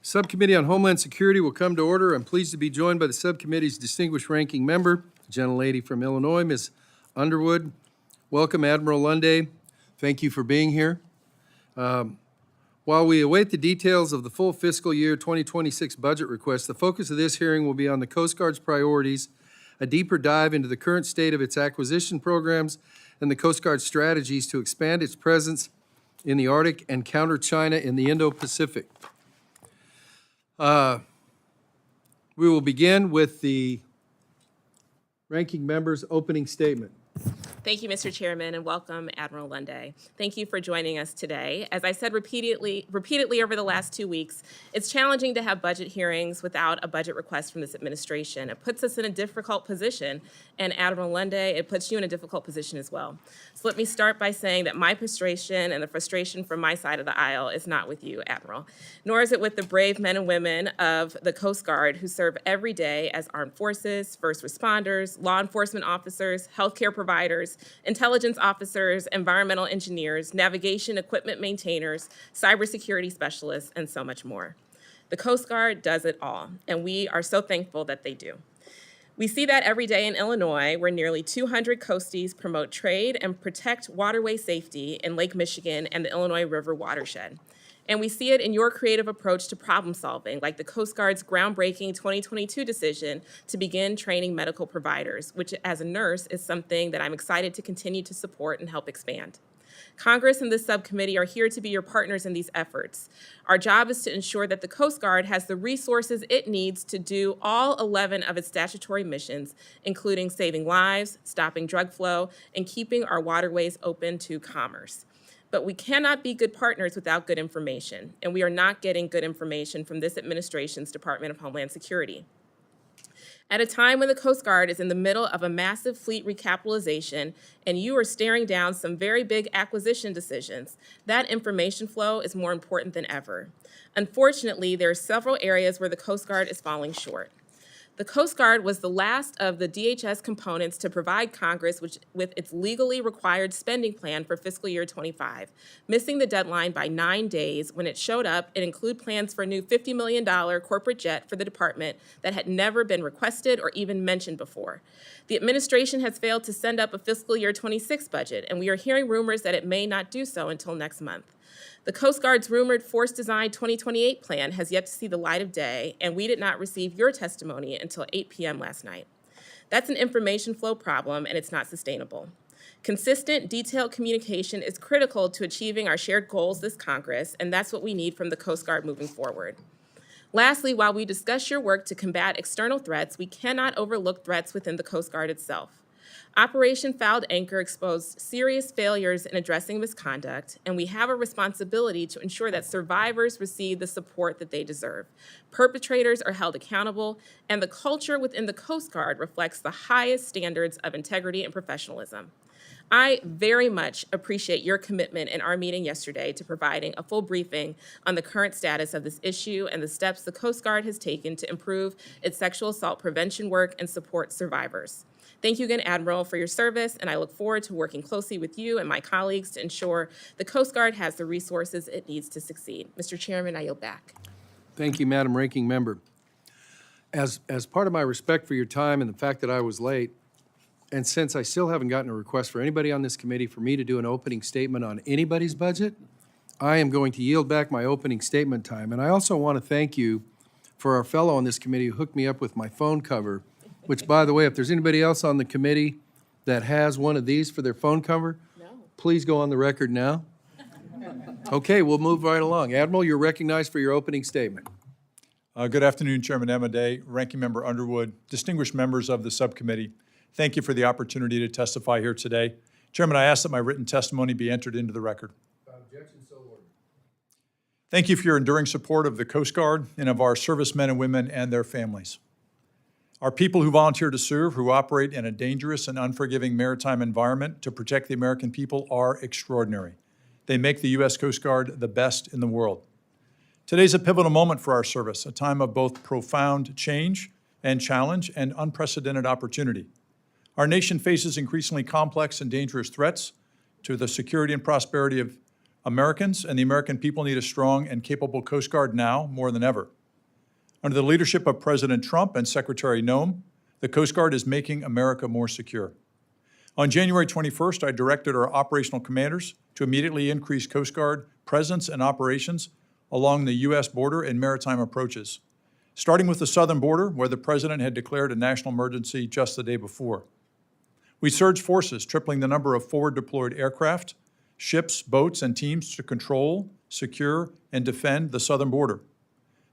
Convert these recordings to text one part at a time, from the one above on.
Subcommittee on Homeland Security will come to order. I'm pleased to be joined by the subcommittee's distinguished ranking member, the gentlelady from Illinois, Ms. Underwood. Welcome, Admiral Lunday. Thank you for being here. While we await the details of the full fiscal year 2026 budget request, the focus of this hearing will be on the Coast Guard's priorities, a deeper dive into the current state of its acquisition programs, and the Coast Guard's strategies to expand its presence in the Arctic and counter China in the Indo-Pacific. We will begin with the ranking member's opening statement. Thank you, Mr. Chairman, and welcome, Admiral Lunday. Thank you for joining us today. As I said repeatedly over the last 2 weeks, it's challenging to have budget hearings without a budget request from this administration. It puts us in a difficult position, and Admiral Lunday, it puts you in a difficult position as well. So let me start by saying that my frustration and the frustration from my side of the aisle is not with you, Admiral, nor is it with the brave men and women of the Coast Guard who serve every day as armed forces, first responders, law enforcement officers, healthcare providers, intelligence officers, environmental engineers, navigation equipment maintainers, cybersecurity specialists, and so much more. The Coast Guard does it all, and we are so thankful that they do. We see that every day in Illinois, where nearly 200 coasties promote trade and protect waterway safety in Lake Michigan and the Illinois River watershed. And we see it in your creative approach to problem solving, like the Coast Guard's groundbreaking 2022 decision to begin training medical providers, which as a nurse is something that I'm excited to continue to support and help expand. Congress and this subcommittee are here to be your partners in these efforts. Our job is to ensure that the Coast Guard has the resources it needs to do all 11 of its statutory missions, including saving lives, stopping drug flow, and keeping our waterways open to commerce. But we cannot be good partners without good information, and we are not getting good information from this administration's Department of Homeland Security. At a time when the Coast Guard is in the middle of a massive fleet recapitalization and you are staring down some very big acquisition decisions, that information flow is more important than ever. Unfortunately, there are several areas where the Coast Guard is falling short. The Coast Guard was the last of the DHS components to provide Congress with its legally required spending plan for fiscal year 25, missing the deadline by 9 days. When it showed up, it included plans for a new $50 million corporate jet for the department that had never been requested or even mentioned before. The administration has failed to send up a fiscal year 26 budget, and we are hearing rumors that it may not do so until next month. The Coast Guard's rumored Force Design 2028 plan has yet to see the light of day, and we did not receive your testimony until 8 p.m. last night. That's an information flow problem, and it's not sustainable. Consistent, detailed communication is critical to achieving our shared goals this Congress, and that's what we need from the Coast Guard moving forward. Lastly, while we discuss your work to combat external threats, we cannot overlook threats within the Coast Guard itself. Operation Fouled Anchor exposed serious failures in addressing misconduct, and we have a responsibility to ensure that survivors receive the support that they deserve. Perpetrators are held accountable, and the culture within the Coast Guard reflects the highest standards of integrity and professionalism. I very much appreciate your commitment in our meeting yesterday to providing a full briefing on the current status of this issue and the steps the Coast Guard has taken to improve its sexual assault prevention work and support survivors. Thank you again, Admiral, for your service, and I look forward to working closely with you and my colleagues to ensure the Coast Guard has the resources it needs to succeed. Mr. Chairman, I yield back. Thank you, Madam Ranking Member. As part of my respect for your time and the fact that I was late, and since I still haven't gotten a request for anybody on this committee for me to do an opening statement on anybody's budget, I am going to yield back my opening statement time. And I also want to thank you for our fellow on this committee who hooked me up with my phone cover, which, by the way, if there's anybody else on the committee that has one of these for their phone cover, please go on the record now. Okay, we'll move right along. Admiral, you're recognized for your opening statement. Good afternoon, Chairman Amodei, Ranking Member Underwood, distinguished members of the subcommittee. Thank you for the opportunity to testify here today. Chairman, I ask that my written testimony be entered into the record. Objection, so ordered. Thank you for your enduring support of the Coast Guard and of our servicemen and women and their families. Our people who volunteer to serve, who operate in a dangerous and unforgiving maritime environment to protect the American people, are extraordinary. They make the U.S. Coast Guard the best in the world. Today's a pivotal moment for our service, a time of both profound change and challenge and unprecedented opportunity. Our nation faces increasingly complex and dangerous threats to the security and prosperity of Americans, and the American people need a strong and capable Coast Guard now more than ever. Under the leadership of President Trump and Secretary Noem, the Coast Guard is making America more secure. On January 21st, I directed our operational commanders to immediately increase Coast Guard presence and operations along the U.S. border and maritime approaches, starting with the southern border, where the President had declared a national emergency just the day before. We surged forces, tripling the number of forward-deployed aircraft, ships, boats, and teams to control, secure, and defend the southern border.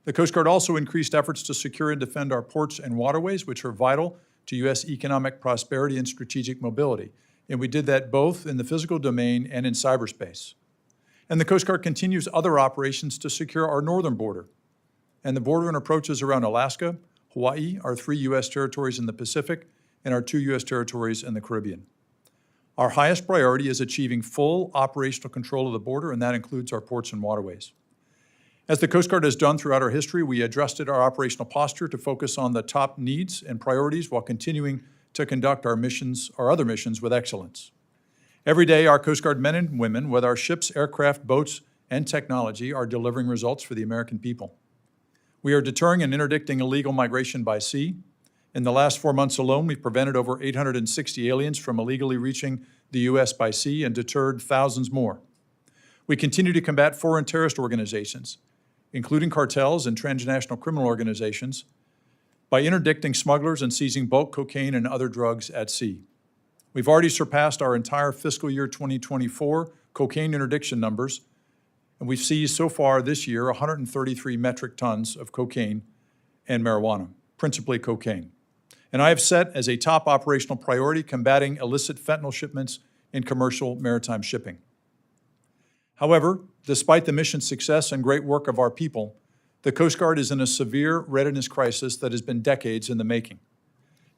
The Coast Guard also increased efforts to secure and defend our ports and waterways, which are vital to U.S. economic prosperity and strategic mobility. And we did that both in the physical domain and in cyberspace. And the Coast Guard continues other operations to secure our northern border and the border and approaches around Alaska, Hawaii, our 3 U.S. territories in the Pacific, and our 2 U.S. territories in the Caribbean. Our highest priority is achieving full operational control of the border, and that includes our ports and waterways. As the Coast Guard has done throughout our history, we adjusted our operational posture to focus on the top needs and priorities while continuing to conduct our other missions with excellence. Every day, our Coast Guard men and women, with our ships, aircraft, boats, and technology, are delivering results for the American people. We are deterring and interdicting illegal migration by sea. In the last 4 months alone, we've prevented over 860 aliens from illegally reaching the U.S. by sea and deterred thousands more. We continue to combat foreign terrorist organizations, including cartels and transnational criminal organizations, by interdicting smugglers and seizing bulk cocaine and other drugs at sea. We've already surpassed our entire fiscal year 2024 cocaine interdiction numbers, and we've seized so far this year 133 metric tons of cocaine and marijuana, principally cocaine. And I have set as a top operational priority combating illicit fentanyl shipments in commercial maritime shipping. However, despite the mission's success and great work of our people, the Coast Guard is in a severe readiness crisis that has been decades in the making.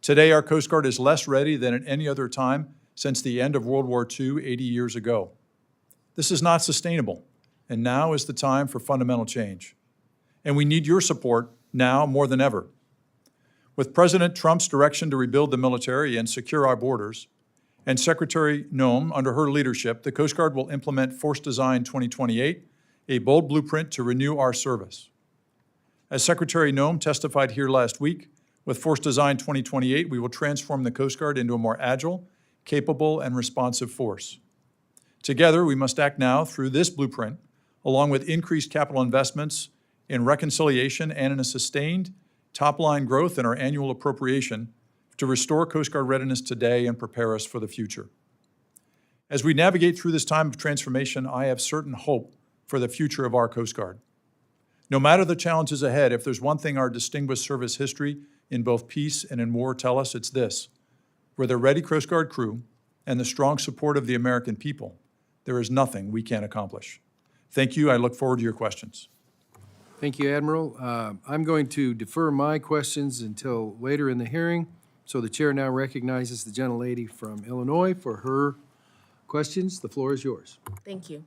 Today, our Coast Guard is less ready than at any other time since the end of World War II 80 years ago. This is not sustainable, and now is the time for fundamental change. And we need your support now more than ever. With President Trump's direction to rebuild the military and secure our borders, and Secretary Noem, under her leadership, the Coast Guard will implement Force Design 2028, a bold blueprint to renew our service. As Secretary Noem testified here last week, with Force Design 2028, we will transform the Coast Guard into a more agile, capable, and responsive force. Together, we must act now through this blueprint, along with increased capital investments in reconciliation and in a sustained top-line growth in our annual appropriation to restore Coast Guard readiness today and prepare us for the future. As we navigate through this time of transformation, I have certain hope for the future of our Coast Guard. No matter the challenges ahead, if there's one thing our distinguished service history in both peace and in war tell us, it's this: with a ready Coast Guard crew and the strong support of the American people, there is nothing we can't accomplish. Thank you. I look forward to your questions. Thank you, Admiral. I'm going to defer my questions until later in the hearing. So the chair now recognizes the gentlelady from Illinois for her questions. The floor is yours. Thank you.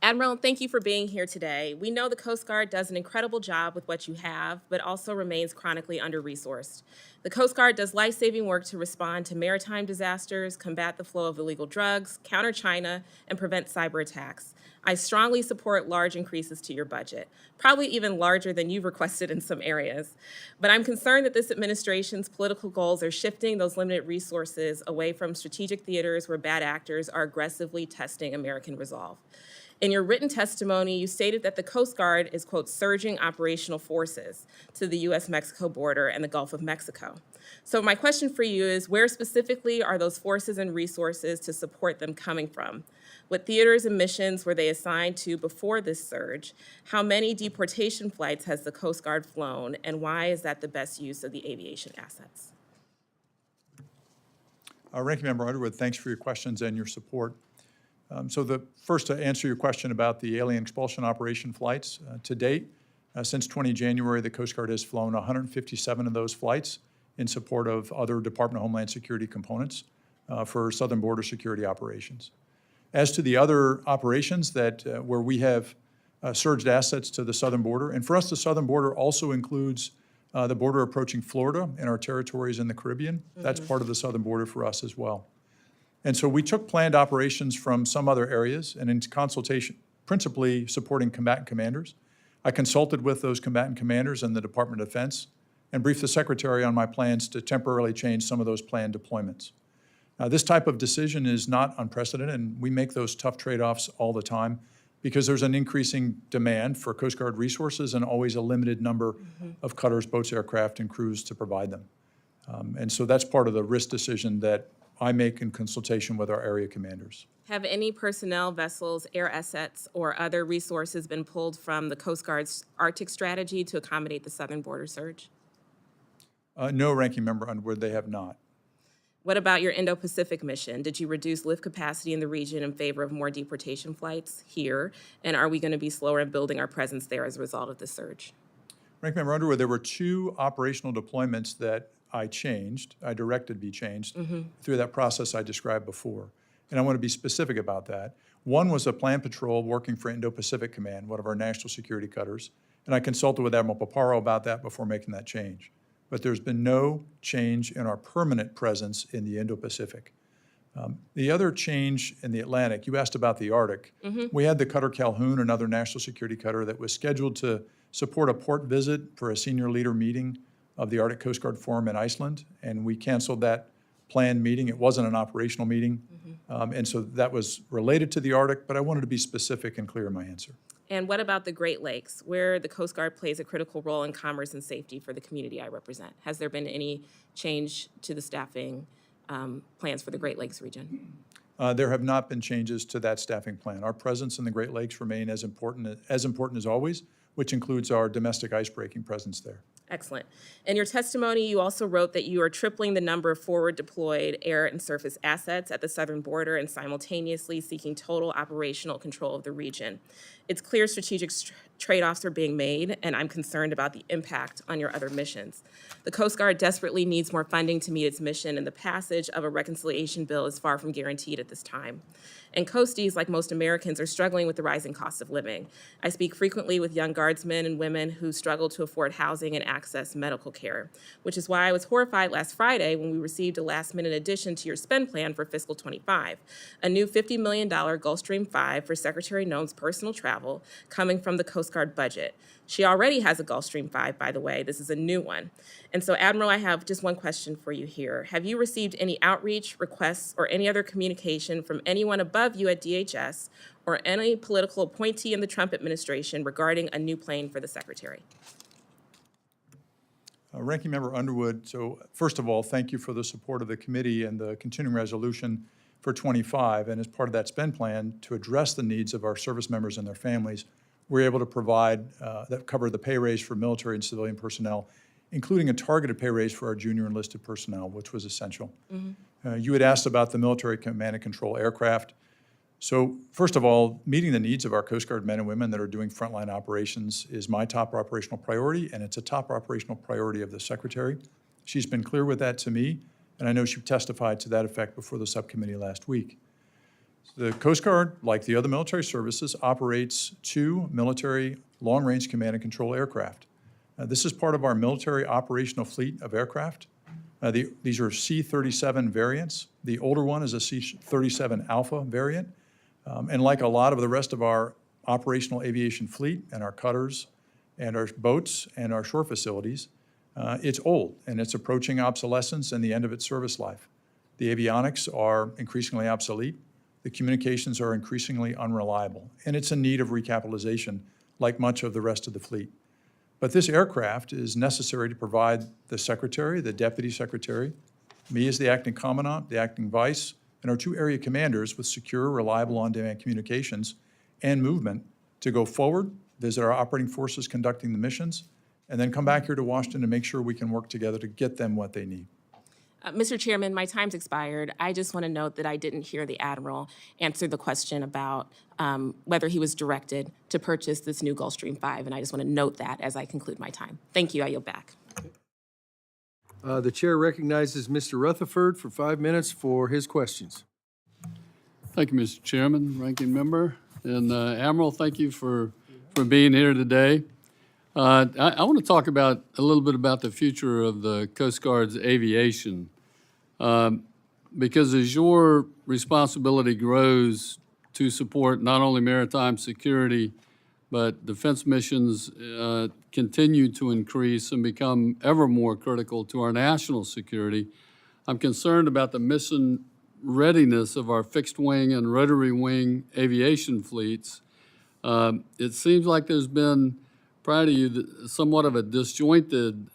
Admiral, thank you for being here today. We know the Coast Guard does an incredible job with what you have, but also remains chronically under-resourced. The Coast Guard does life-saving work to respond to maritime disasters, combat the flow of illegal drugs, counter China, and prevent cyber attacks. I strongly support large increases to your budget, probably even larger than you've requested in some areas. But I'm concerned that this administration's political goals are shifting those limited resources away from strategic theaters where bad actors are aggressively testing American resolve. In your written testimony, you stated that the Coast Guard is, quote, surging operational forces to the U.S.-Mexico border and the Gulf of Mexico. So my question for you is, where specifically are those forces and resources to support them coming from? What theaters and missions were they assigned to before this surge? How many deportation flights has the Coast Guard flown, and why is that the best use of the aviation assets? Ranking Member Underwood, thanks for your questions and your support. First, to answer your question about the alien expulsion operation flights, to date, since 20 January, the Coast Guard has flown 157 of those flights in support of other Department of Homeland Security components for southern border security operations. As to the other operations where we have surged assets to the southern border, and for us, the southern border also includes the border approaching Florida and our territories in the Caribbean. Mm-hmm. That's part of the southern border for us as well. And so we took planned operations from some other areas and in consultation, principally supporting combatant commanders, I consulted with those combatant commanders and the Department of Defense and briefed the Secretary on my plans to temporarily change some of those planned deployments. Now, this type of decision is not unprecedented, and we make those tough trade-offs all the time because there's an increasing demand for Coast Guard resources and always a limited number of cutters, boats, aircraft, and crews to provide them. And so that's part of the risk decision that I make in consultation with our area commanders. Have any personnel, vessels, air assets, or other resources been pulled from the Coast Guard's Arctic strategy to accommodate the southern border surge? No, Ranking Member Underwood, they have not. What about your Indo-Pacific mission? Did you reduce lift capacity in the region in favor of more deportation flights here? And are we going to be slower in building our presence there as a result of the surge? Ranking Member Underwood, there were 2 operational deployments that I directed be changed through that process I described before. And I want to be specific about that. One was a planned patrol working for Indo-Pacific Command, one of our national security cutters, and I consulted with Admiral Paparo about that before making that change. But there's been no change in our permanent presence in the Indo-Pacific. The other change in the Atlantic, you asked about the Arctic. We had the Cutter Calhoun, another national security cutter that was scheduled to support a port visit for a senior leader meeting of the Arctic Coast Guard Forum in Iceland, and we canceled that planned meeting. It wasn't an operational meeting, and so that was related to the Arctic, but I wanted to be specific and clear in my answer. And what about the Great Lakes, where the Coast Guard plays a critical role in commerce and safety for the community I represent? Has there been any change to the staffing plans for the Great Lakes region? There have not been changes to that staffing plan. Our presence in the Great Lakes remain as important as always, which includes our domestic icebreaking presence there. Excellent. In your testimony, you also wrote that you are tripling the number of forward deployed air and surface assets at the southern border and simultaneously seeking total operational control of the region. It's clear strategic trade-offs are being made, and I'm concerned about the impact on your other missions. The Coast Guard desperately needs more funding to meet its mission, and the passage of a reconciliation bill is far from guaranteed at this time. And Coasties, like most Americans, are struggling with the rising cost of living. I speak frequently with young guardsmen and women who struggle to afford housing and access medical care, which is why I was horrified last Friday when we received a last-minute addition to your spend plan for fiscal 25, a new $50 million Gulfstream 5 for Secretary Noem's personal travel coming from the Coast Guard budget. She already has a Gulfstream 5, by the way. This is a new one. And so, Admiral, I have just one question for you here. Have you received any outreach, requests, or any other communication from anyone above you at DHS or any political appointee in the Trump administration regarding a new plane for the Secretary? Ranking Member Underwood, so first of all, thank you for the support of the committee and the continuing resolution for 25. And as part of that spend plan, to address the needs of our service members and their families, we're able to provide that cover the pay raise for military and civilian personnel, including a targeted pay raise for our junior enlisted personnel, which was essential. You had asked about the military command and control aircraft. So first of all, meeting the needs of our Coast Guard men and women that are doing frontline operations is my top operational priority, and it's a top operational priority of the Secretary. She's been clear with that to me, and I know she testified to that effect before the subcommittee last week. The Coast Guard, like the other military services, operates 2 military long-range command and control aircraft. This is part of our military operational fleet of aircraft. These are C-37 variants. The older one is a C-37 Alpha variant. And like a lot of the rest of our operational aviation fleet and our cutters and our boats and our shore facilities, it's old and it's approaching obsolescence and the end of its service life. The avionics are increasingly obsolete. The communications are increasingly unreliable, and it's in need of recapitalization like much of the rest of the fleet. But this aircraft is necessary to provide the Secretary, the Deputy Secretary, me as the Acting Commandant, the Acting Vice, and our 2 area commanders with secure, reliable, on-demand communications and movement to go forward, visit our operating forces conducting the missions, and then come back here to Washington to make sure we can work together to get them what they need. Mr. Chairman, my time's expired. I just want to note that I didn't hear the Admiral answer the question about whether he was directed to purchase this new Gulfstream 5, and I just want to note that as I conclude my time. Thank you. I yield back. The chair recognizes Mr. Rutherford for 5 minutes for his questions. Thank you, Mr. Chairman, Ranking Member. And Admiral, thank you for being here today. I want to talk about a little bit about the future of the Coast Guard's aviation. Because as your responsibility grows to support not only maritime security, but defense missions continue to increase and become ever more critical to our national security. I'm concerned about the mission readiness of our fixed wing and rotary wing aviation fleets. It seems like there's been, prior to you, somewhat of a disjointed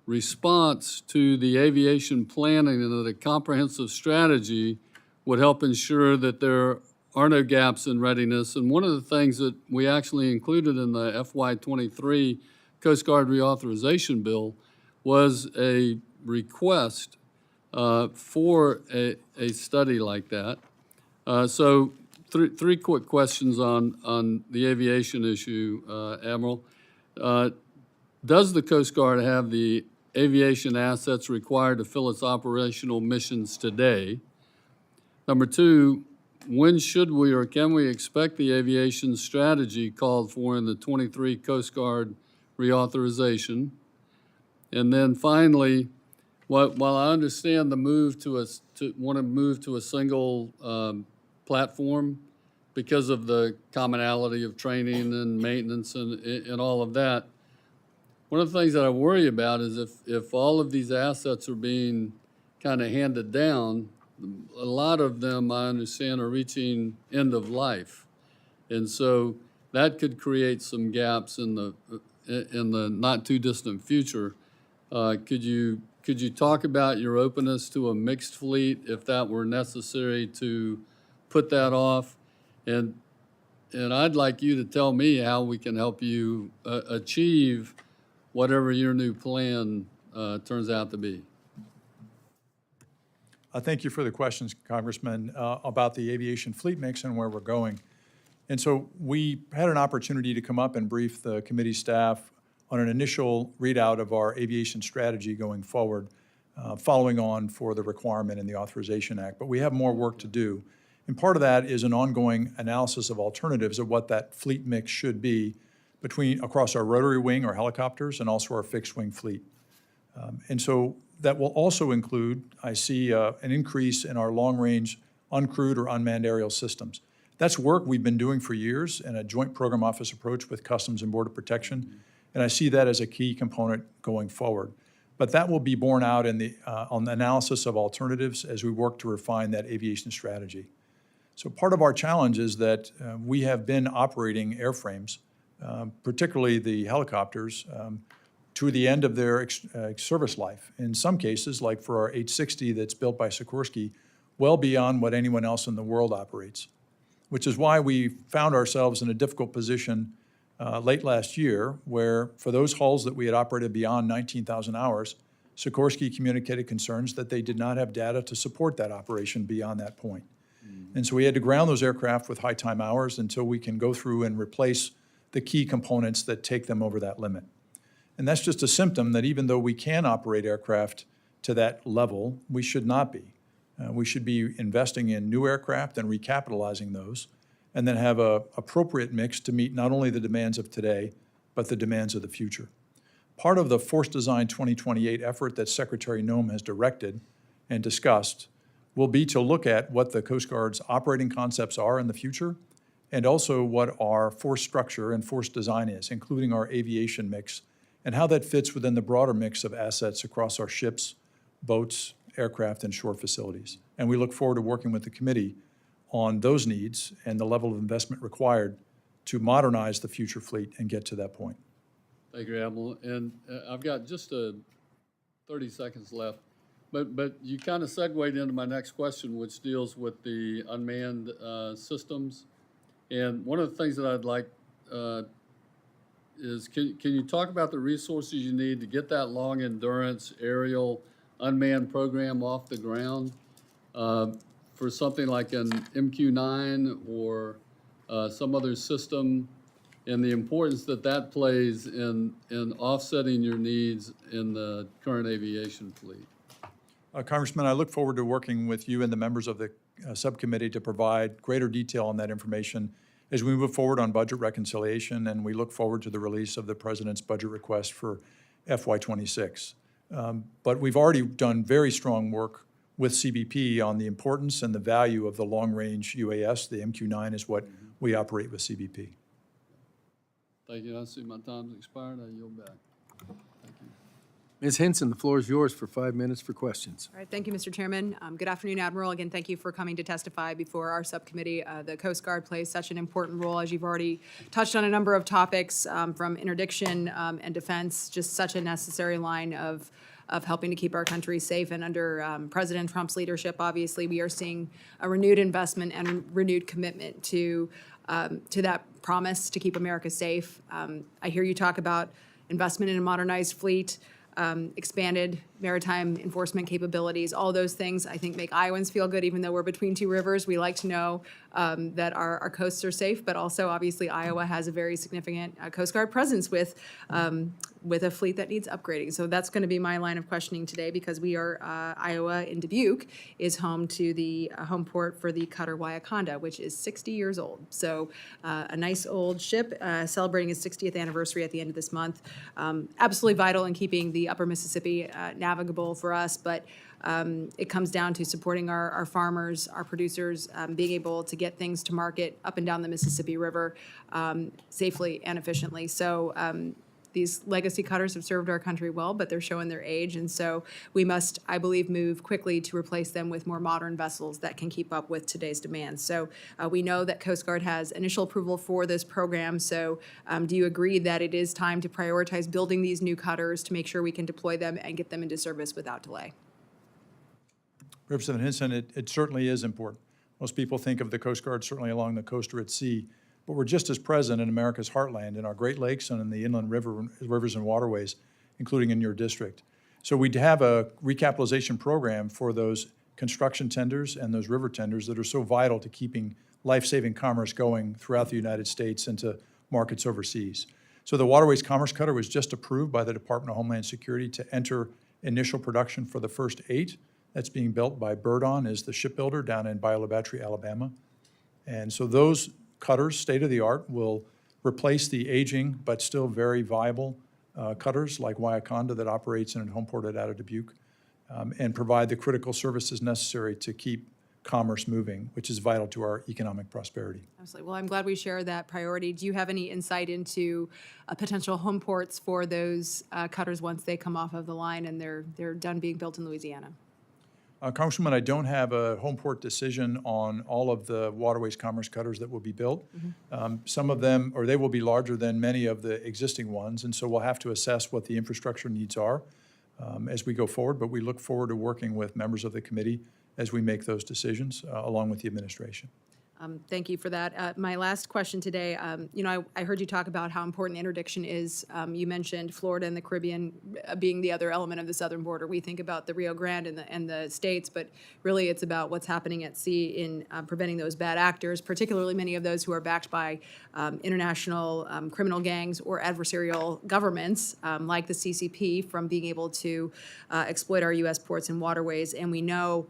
response to the aviation planning, and that a comprehensive strategy would help ensure that there are no gaps in readiness. And one of the things that we actually included in the FY23 Coast Guard reauthorization bill was a request for a study like that. So three quick questions on the aviation issue, Admiral. Does the Coast Guard have the aviation assets required to fill its operational missions today? Number two, when should we or can we expect the aviation strategy called for in the 23 Coast Guard reauthorization? And then finally, while I understand the move want to move to a single platform because of the commonality of training and maintenance and all of that, one of the things that I worry about is if all of these assets are being kind of handed down, a lot of them, I understand, are reaching end of life. And so that could create some gaps in the not too distant future. Could you talk about your openness to a mixed fleet if that were necessary to put that off? And I'd like you to tell me how we can help you achieve whatever your new plan turns out to be. Thank you for the questions, Congressman, about the aviation fleet mix and where we're going. And so we had an opportunity to come up and brief the committee staff on an initial readout of our aviation strategy going forward, following on for the requirement in the Authorization Act. But we have more work to do. And part of that is an ongoing analysis of alternatives of what that fleet mix should be across our rotary wing, our helicopters, and also our fixed wing fleet. And so that will also include, I see, an increase in our long-range uncrewed or unmanned aerial systems. That's work we've been doing for years in a joint program office approach with Customs and Border Protection, and I see that as a key component going forward. But that will be borne out in on the analysis of alternatives as we work to refine that aviation strategy. So part of our challenge is that we have been operating airframes, particularly the helicopters, to the end of their service life. In some cases, like for our 860 that's built by Sikorsky, well beyond what anyone else in the world operates, which is why we found ourselves in a difficult position late last year, where for those hulls that we had operated beyond 19,000 hours, Sikorsky communicated concerns that they did not have data to support that operation beyond that point. And so we had to ground those aircraft with high time hours until we can go through and replace the key components that take them over that limit. And that's just a symptom that even though we can operate aircraft to that level, we should not be. We should be investing in new aircraft and recapitalizing those, and then have an appropriate mix to meet not only the demands of today, but the demands of the future. Part of the Force Design 2028 effort that Secretary Noem has directed and discussed will be to look at what the Coast Guard's operating concepts are in the future, and also what our force structure and force design is, including our aviation mix, and how that fits within the broader mix of assets across our ships, boats, aircraft, and shore facilities. And we look forward to working with the committee on those needs and the level of investment required to modernize the future fleet and get to that point. Thank you, Admiral. And I've got just 30 seconds left. But you kind of segued into my next question, which deals with the unmanned systems. And one of the things that I'd like is can you talk about the resources you need to get that long endurance aerial unmanned program off the ground for something like an MQ-9 or some other system, and the importance that plays in offsetting your needs in the current aviation fleet? Congressman, I look forward to working with you and the members of the subcommittee to provide greater detail on that information as we move forward on budget reconciliation, and we look forward to the release of the President's budget request for FY26. But we've already done very strong work with CBP on the importance and the value of the long-range UAS. The MQ-9 is what we operate with CBP. Thank you. I see my time's expired. I yield back. Thank you. Ms. Henson, the floor is yours for 5 minutes for questions. All right, thank you, Mr. Chairman. Good afternoon, Admiral. Again, thank you for coming to testify before our subcommittee. The Coast Guard plays such an important role, as you've already touched on a number of topics, from interdiction and defense, just such a necessary line of helping to keep our country safe. And under President Trump's leadership, obviously, we are seeing a renewed investment and renewed commitment to that promise to keep America safe. I hear you talk about investment in a modernized fleet, expanded maritime enforcement capabilities. All those things, I think, make Iowans feel good. Even though we're between two rivers, we like to know that our coasts are safe, but also, obviously, Iowa has a very significant Coast Guard presence with a fleet that needs upgrading. So that's going to be my line of questioning today, because we are, Iowa in Dubuque is home to the home port for the cutter Wyaconda, which is 60 years old. So a nice old ship celebrating its 60th anniversary at the end of this month. Absolutely vital in keeping the upper Mississippi navigable for us, but it comes down to supporting our farmers, our producers, being able to get things to market up and down the Mississippi River safely and efficiently. So these legacy cutters have served our country well, but they're showing their age, and so we must, I believe, move quickly to replace them with more modern vessels that can keep up with today's demands. So we know that Coast Guard has initial approval for this program, so do you agree that it is time to prioritize building these new cutters to make sure we can deploy them and get them into service without delay? Representative Hinson, it certainly is important. Most people think of the Coast Guard certainly along the coast or at sea, but we're just as present in America's heartland, in our Great Lakes and in the inland rivers and waterways, including in your district. So we have a recapitalization program for those construction tenders and those river tenders that are so vital to keeping life-saving commerce going throughout the United States and to markets overseas. So the Waterways Commerce Cutter was just approved by the Department of Homeland Security to enter initial production for the first 8. That's being built by Birdon, is the shipbuilder down in Bayou La Batterie, Alabama. And so those cutters, state-of-the-art, will replace the aging but still very viable cutters like Wyaconda that operates in a home port out of Dubuque, and provide the critical services necessary to keep commerce moving, which is vital to our economic prosperity. Absolutely. Well, I'm glad we share that priority. Do you have any insight into potential home ports for those cutters once they come off of the line and they're done being built in Louisiana? Congresswoman, I don't have a home port decision on all of the Waterways Commerce Cutters that will be built. Some of them, or they will be larger than many of the existing ones, and so we'll have to assess what the infrastructure needs are as we go forward, but we look forward to working with members of the committee as we make those decisions, along with the administration. Thank you for that. My last question today, I heard you talk about how important interdiction is. You mentioned Florida and the Caribbean being the other element of the southern border. We think about the Rio Grande and the states, but really it's about what's happening at sea in preventing those bad actors, particularly many of those who are backed by international criminal gangs or adversarial governments like the CCP from being able to exploit our U.S. ports and waterways. And we know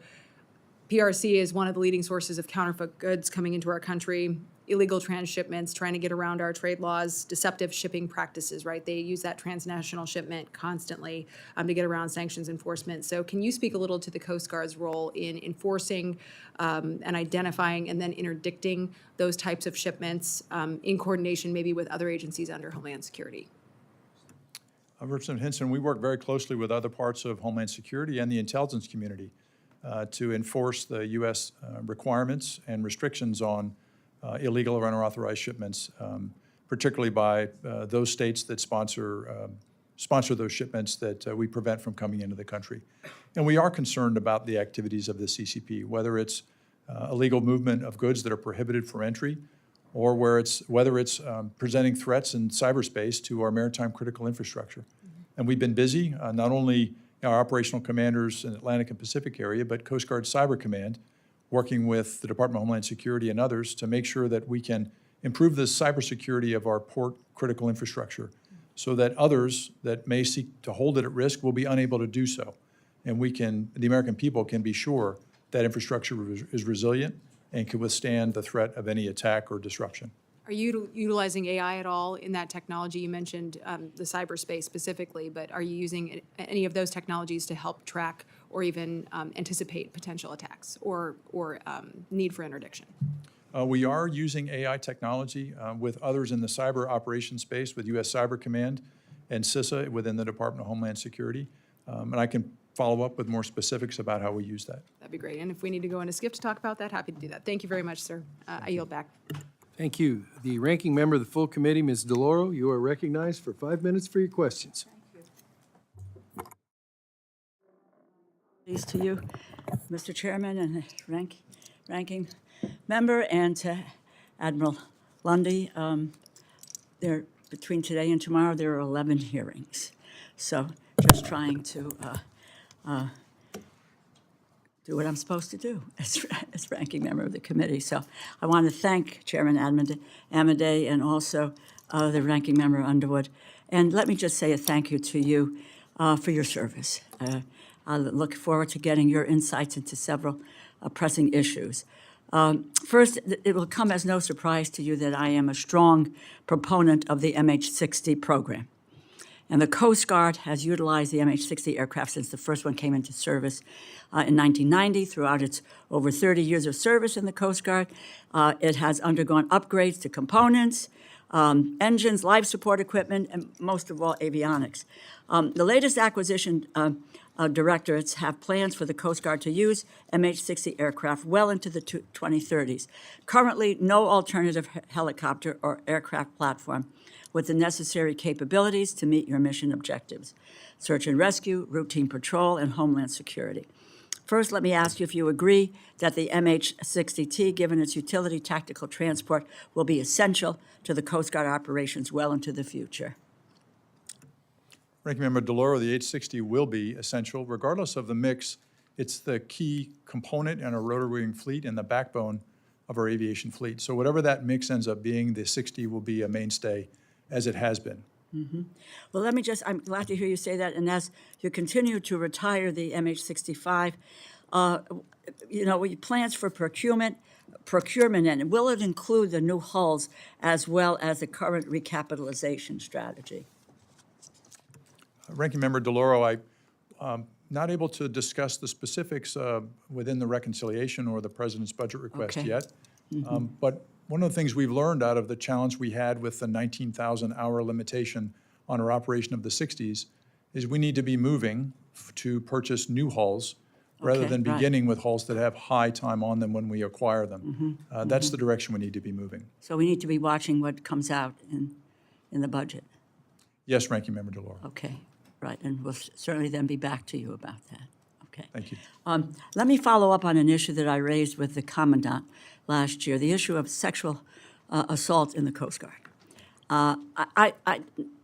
PRC is one of the leading sources of counterfeit goods coming into our country, illegal transshipments, trying to get around our trade laws, deceptive shipping practices, right? They use that transnational shipment constantly to get around sanctions enforcement. So can you speak a little to the Coast Guard's role in enforcing and identifying and then interdicting those types of shipments in coordination maybe with other agencies under Homeland Security? Representative Hinson, we work very closely with other parts of Homeland Security and the intelligence community to enforce the U.S. Requirements and restrictions on illegal or unauthorized shipments, particularly by those states that sponsor those shipments that we prevent from coming into the country. And we are concerned about the activities of the CCP, whether it's illegal movement of goods that are prohibited for entry, or whether it's presenting threats in cyberspace to our maritime critical infrastructure. And we've been busy, not only our operational commanders in Atlantic and Pacific area, but Coast Guard Cyber Command, working with the Department of Homeland Security and others to make sure that we can improve the cybersecurity of our port critical infrastructure so that others that may seek to hold it at risk will be unable to do so. And the American people can be sure that infrastructure is resilient and can withstand the threat of any attack or disruption. Are you utilizing AI at all in that technology? You mentioned the cyberspace specifically, but are you using any of those technologies to help track or even anticipate potential attacks or need for interdiction? We are using AI technology with others in the cyber operations space, with U.S. Cyber Command and CISA within the Department of Homeland Security. And I can follow up with more specifics about how we use that. That'd be great. And if we need to go into SCIF to talk about that, happy to do that. Thank you very much, sir. I yield back. Thank you. The ranking member of the full committee, Ms. DeLauro, you are recognized for 5 minutes for your questions. Pleased to you, Mr. Chairman and ranking member, and to Admiral Lundy. Between today and tomorrow, there are 11 hearings. So just trying to do what I'm supposed to do as ranking member of the committee. So I want to thank Chairman Amodei and also the ranking member Underwood. And let me just say a thank you to you for your service. I look forward to getting your insights into several pressing issues. First, it will come as no surprise to you that I am a strong proponent of the MH-60 program. And the Coast Guard has utilized the MH-60 aircraft since the first one came into service in 1990. Throughout its over 30 years of service in the Coast Guard, it has undergone upgrades to components, engines, life support equipment, and most of all, avionics. The latest acquisition directorates have plans for the Coast Guard to use MH-60 aircraft well into the 2030s. Currently, no alternative helicopter or aircraft platform with the necessary capabilities to meet your mission objectives: search and rescue, routine patrol, and homeland security. First, let me ask you if you agree that the MH-60T, given its utility tactical transport, will be essential to the Coast Guard operations well into the future. Ranking Member DeLauro, the H-60 will be essential. Regardless of the mix, it's the key component in our rotary wing fleet and the backbone of our aviation fleet. So whatever that mix ends up being, the 60 will be a mainstay, as it has been. Mm-hmm. Well, I'm glad to hear you say that. And as you continue to retire the MH-65, plans for procurement, and will it include the new hulls as well as the current recapitalization strategy? Ranking Member DeLauro, I'm not able to discuss the specifics within the reconciliation or the President's budget request yet. But one of the things we've learned out of the challenge we had with the 19,000-hour limitation on our operation of the 60s is we need to be moving to purchase new hulls rather than beginning with hulls that have high time on them when we acquire them. That's the direction we need to be moving. So we need to be watching what comes out in the budget. Yes, Ranking Member DeLauro. Okay, right, and we'll certainly then be back to you about that. Okay. Thank you. Let me follow up on an issue that I raised with the Commandant last year, the issue of sexual assault in the Coast Guard. I'm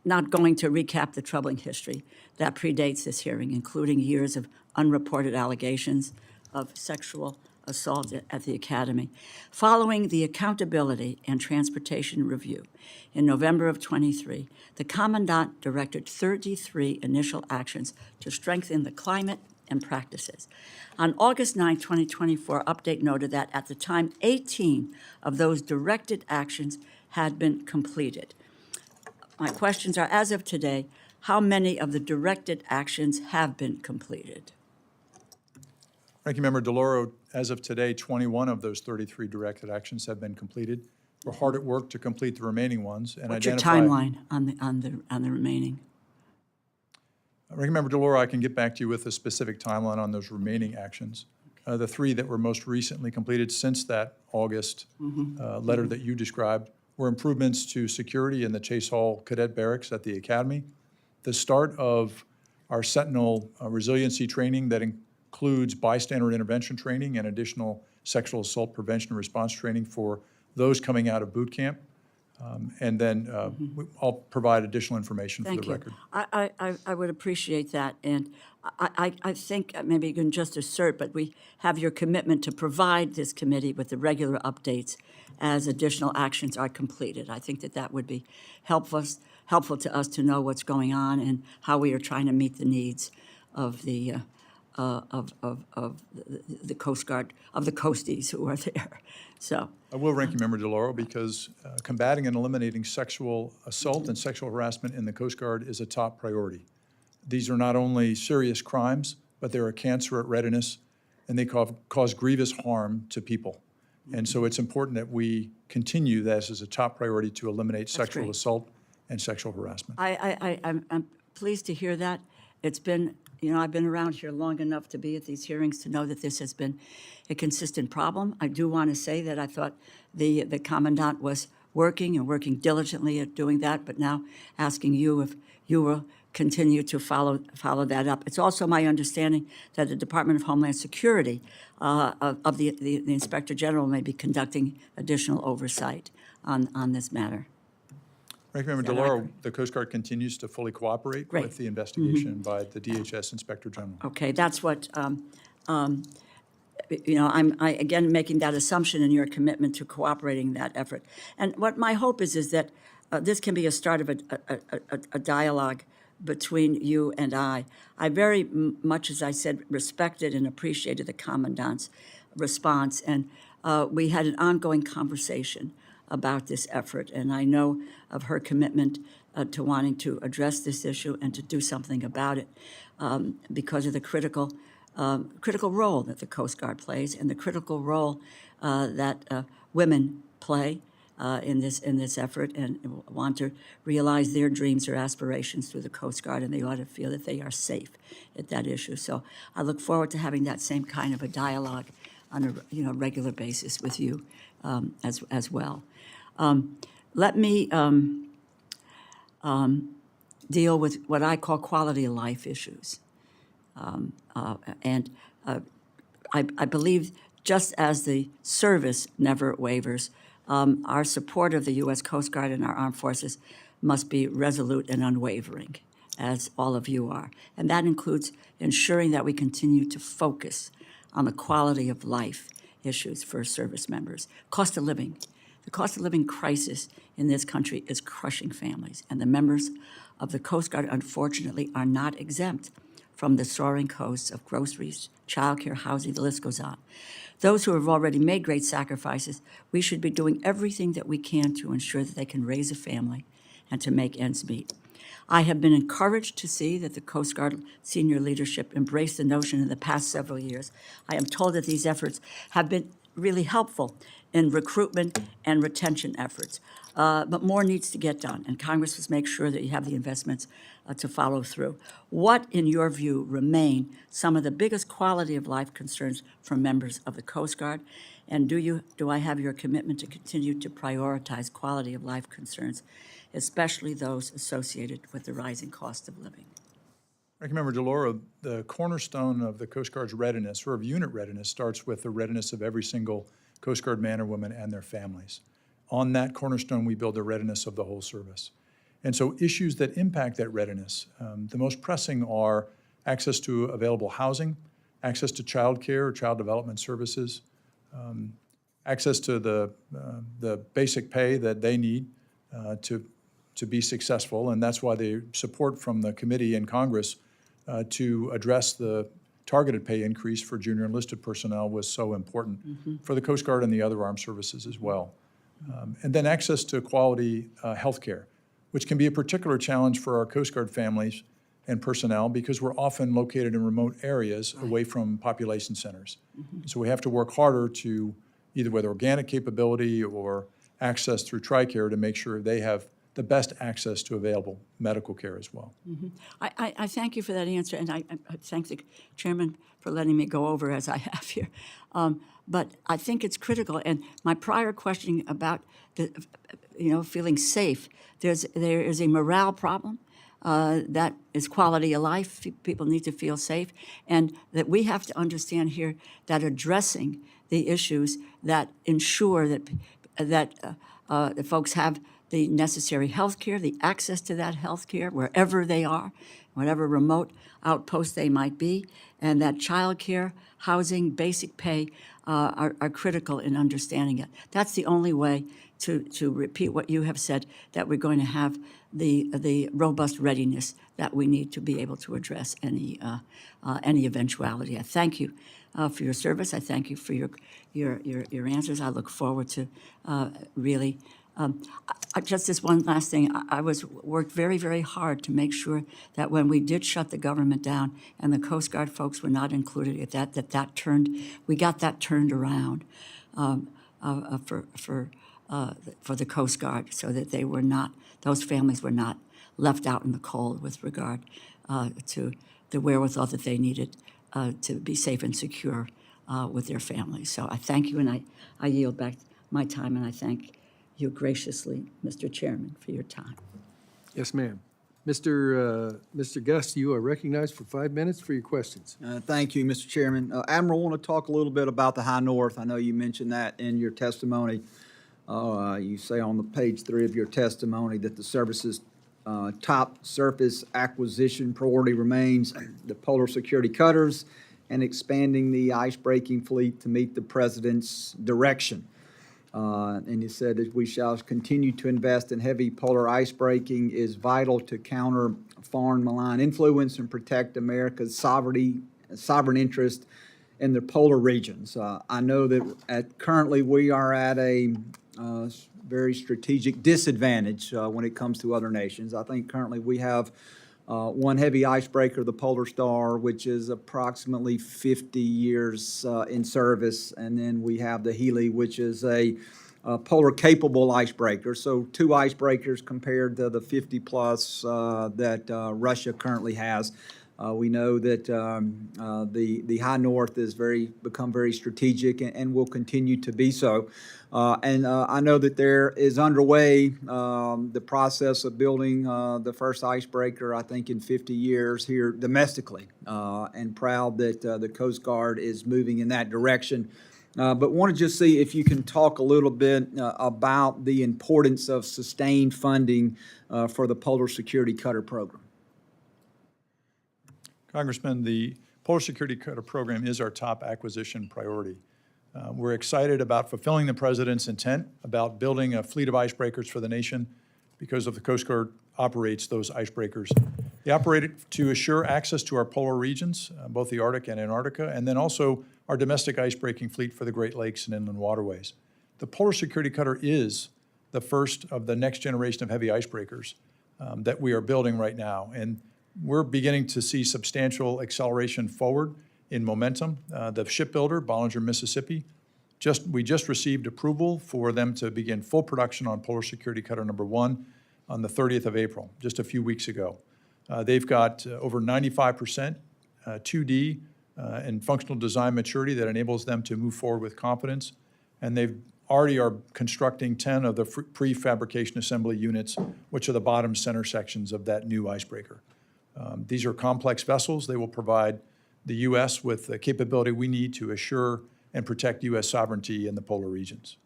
not going to recap the troubling history that predates this hearing, including years of unreported allegations of sexual assault at the Academy. Following the Accountability and Transportation Review in November of '23, the Commandant directed 33 initial actions to strengthen the climate and practices. On August 9, 2024, update noted that at the time, 18 of those directed actions had been completed. My questions are, as of today, how many of the directed actions have been completed? Ranking Member DeLauro, as of today, 21 of those 33 directed actions have been completed. We're hard at work to complete the remaining ones and What's identify. your timeline on the remaining? Ranking Member DeLauro, I can get back to you with a specific timeline on those remaining actions. The three that were most recently completed since that August letter that you described were improvements to security in the Chase Hall Cadet Barracks at the Academy, the start of our Sentinel resiliency training that includes bystander intervention training and additional sexual assault prevention and response training for those coming out of boot camp. And then I'll provide additional information for the record. I would appreciate that. And I think maybe you can just assert, but we have your commitment to provide this committee with the regular updates as additional actions are completed. I think that would be helpful to us to know what's going on and how we are trying to meet the needs of the Coast Guard, of the Coasties who are there. So I will, Ranking Member DeLauro, because combating and eliminating sexual assault and sexual harassment in the Coast Guard is a top priority. These are not only serious crimes, but they're a cancer at readiness, and they cause grievous harm to people. And so it's important that we continue this as a top priority to eliminate sexual great. assault and sexual harassment. I'm pleased to hear that. It's been, I've been around here long enough to be at these hearings to know that this has been a consistent problem. I do want to say that I thought the Commandant was working diligently at doing that, but now asking you if you will continue to follow that up. It's also my understanding that the Department of Homeland Security of the Inspector General may be conducting additional oversight on this matter. Ranking Member Is that DeLauro, accurate? the Coast Guard continues to fully cooperate Great. with the investigation by the DHS Inspector General. Okay, that's what, I'm, again, making that assumption in your commitment to cooperating in that effort. And what my hope is that this can be a start of a dialogue between you and I. I very much, as I said, respected and appreciated the Commandant's response, and we had an ongoing conversation about this effort, and I know of her commitment to wanting to address this issue and to do something about it because of the critical role that the Coast Guard plays and the critical role that women play in this effort, and want to realize their dreams or aspirations through the Coast Guard, and they ought to feel that they are safe at that issue. So I look forward to having that same kind of a dialogue on a regular basis with you as well. Let me deal with what I call quality of life issues. And I believe just as the service never wavers, our support of the U.S. Coast Guard and our armed forces must be resolute and unwavering, as all of you are. And that includes ensuring that we continue to focus on the quality of life issues for service members. Cost of living. The cost of living crisis in this country is crushing families, and the members of the Coast Guard, unfortunately, are not exempt from the soaring costs of groceries, childcare, housing, the list goes on. Those who have already made great sacrifices, we should be doing everything that we can to ensure that they can raise a family and to make ends meet. I have been encouraged to see that the Coast Guard senior leadership embraced the notion in the past several years. I am told that these efforts have been really helpful in recruitment and retention efforts. But more needs to get done, and Congress must make sure that you have the investments to follow through. What, in your view, remain some of the biggest quality of life concerns for members of the Coast Guard? And do I have your commitment to continue to prioritize quality of life concerns, especially those associated with the rising cost of living? Ranking Member DeLauro, the cornerstone of the Coast Guard's readiness, or of unit readiness, starts with the readiness of every single Coast Guard man or woman and their families. On that cornerstone, we build the readiness of the whole service. And so issues that impact that readiness, the most pressing are access to available housing, access to child care or child development services, access to the basic pay that they need to be successful. And that's why the support from the committee and Congress to address the targeted pay increase for junior enlisted personnel was so important for the Coast Guard and the other armed services as well. And then access to quality health care, which can be a particular challenge for our Coast Guard families and personnel because we're often located in remote areas away from population centers. So we have to work harder to, either with organic capability or access through TRICARE, to make sure they have the best access to available medical care as well. I thank you for that answer, and I thank the chairman for letting me go over as I have here. But I think it's critical. And my prior question about the, feeling safe, there is a morale problem that is quality of life. People need to feel safe, and that we have to understand here that addressing the issues that ensure that the folks have the necessary health care, the access to that health care wherever they are, whatever remote outpost they might be, and that child care, housing, basic pay are critical in understanding it. That's the only way to repeat what you have said, that we're going to have the robust readiness that we need to be able to address any eventuality. I thank you for your service. I thank you for your answers. I look forward to really. Just this one last thing, I worked very, very hard to make sure that when we did shut the government down and the Coast Guard folks were not included, we got that turned around. for the Coast Guard, so that those families were not left out in the cold with regard to the wherewithal that they needed to be safe and secure with their families. So I thank you, and I yield back my time, and I thank you graciously, Mr. Chairman, for your time. Yes, ma'am. Mr. Gus, you are recognized for 5 minutes for your questions. Thank you, Mr. Chairman. Admiral, I want to talk a little bit about the High North. I know you mentioned that in your testimony. You say on the page 3 of your testimony that the service's top surface acquisition priority remains the polar security cutters and expanding the ice-breaking fleet to meet the President's direction. And you said that we shall continue to invest in heavy polar ice breaking is vital to counter foreign malign influence and protect America's sovereign interest in the polar regions. I know that currently we are at a very strategic disadvantage when it comes to other nations. I think currently we have one heavy icebreaker, the Polar Star, which is approximately 50 years in service, and then we have the Healy, which is a polar-capable icebreaker. So 2 icebreakers compared to the 50-plus that Russia currently has. We know that the High North has become very strategic and will continue to be so. And I know that there is underway the process of building the first icebreaker, I think, in 50 years here domestically, and proud that the Coast Guard is moving in that direction. But want to just see if you can talk a little bit about the importance of sustained funding for the Polar Security Cutter program. Congressman, the Polar Security Cutter program is our top acquisition priority. We're excited about fulfilling the President's intent about building a fleet of icebreakers for the nation because of the Coast Guard operates those icebreakers. They operate it to assure access to our polar regions, both the Arctic and Antarctica, and then also our domestic icebreaking fleet for the Great Lakes and inland waterways. The Polar Security Cutter is the first of the next generation of heavy icebreakers that we are building right now. And we're beginning to see substantial acceleration forward in momentum. The shipbuilder, Bollinger, Mississippi, we just received approval for them to begin full production on Polar Security Cutter number 1 on the 30th of April, just a few weeks ago. They've got over 95% 2D and functional design maturity that enables them to move forward with confidence. And they've already are constructing 10 of the prefabrication assembly units, which are the bottom center sections of that new icebreaker. These are complex vessels. They will provide the U.S. with the capability we need to assure and protect U.S. sovereignty in the polar regions.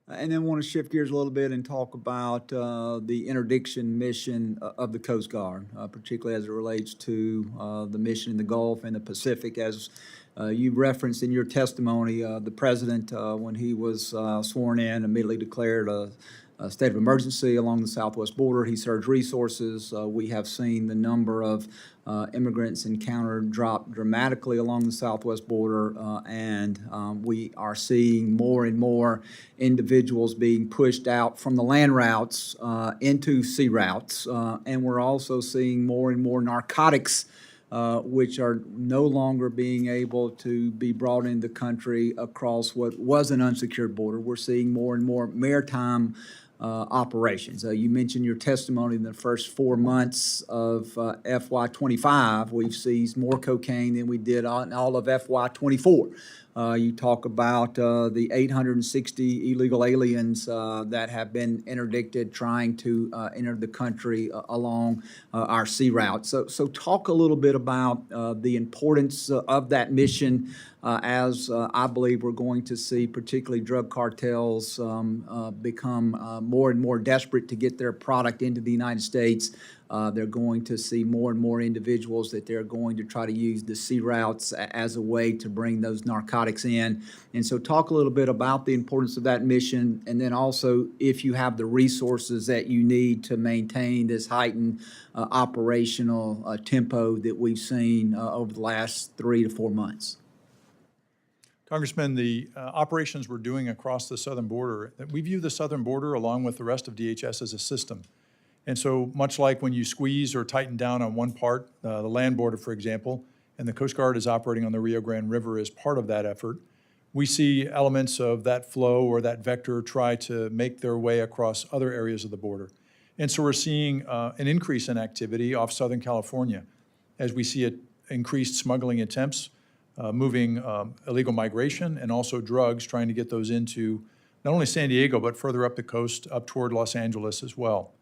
And then want to shift gears a little bit and talk about the interdiction mission of the Coast Guard, particularly as it relates to the mission in the Gulf and the Pacific. As you referenced in your testimony, the President, when he was sworn in, immediately declared a state of emergency along the southwest border. He surged resources. We have seen the number of immigrants encountered drop dramatically along the southwest border, and we are seeing more and more individuals being pushed out from the land routes into sea routes, and we're also seeing more and more narcotics which are no longer being able to be brought into the country across what was an unsecured border. We're seeing more and more maritime operations. You mentioned your testimony in the first 4 months of FY25. We've seized more cocaine than we did in all of FY24. You talk about the 860 illegal aliens that have been interdicted trying to enter the country along our sea route. So talk a little bit about the importance of that mission as I believe we're going to see particularly drug cartels become more and more desperate to get their product into the United States. They're going to see more and more individuals that they're going to try to use the sea routes as a way to bring those narcotics in. And so talk a little bit about the importance of that mission, and then also if you have the resources that you need to maintain this heightened operational tempo that we've seen over the last 3 to 4 months. Congressman, the operations we're doing across the southern border, we view the southern border along with the rest of DHS as a system. And so much like when you squeeze or tighten down on one part, the land border, for example, and the Coast Guard is operating on the Rio Grande River as part of that effort, we see elements of that flow or that vector try to make their way across other areas of the border. And so we're seeing an increase in activity off Southern California as we see increased smuggling attempts, moving illegal migration, and also drugs, trying to get those into not only San Diego, but further up the coast, up toward Los Angeles as well.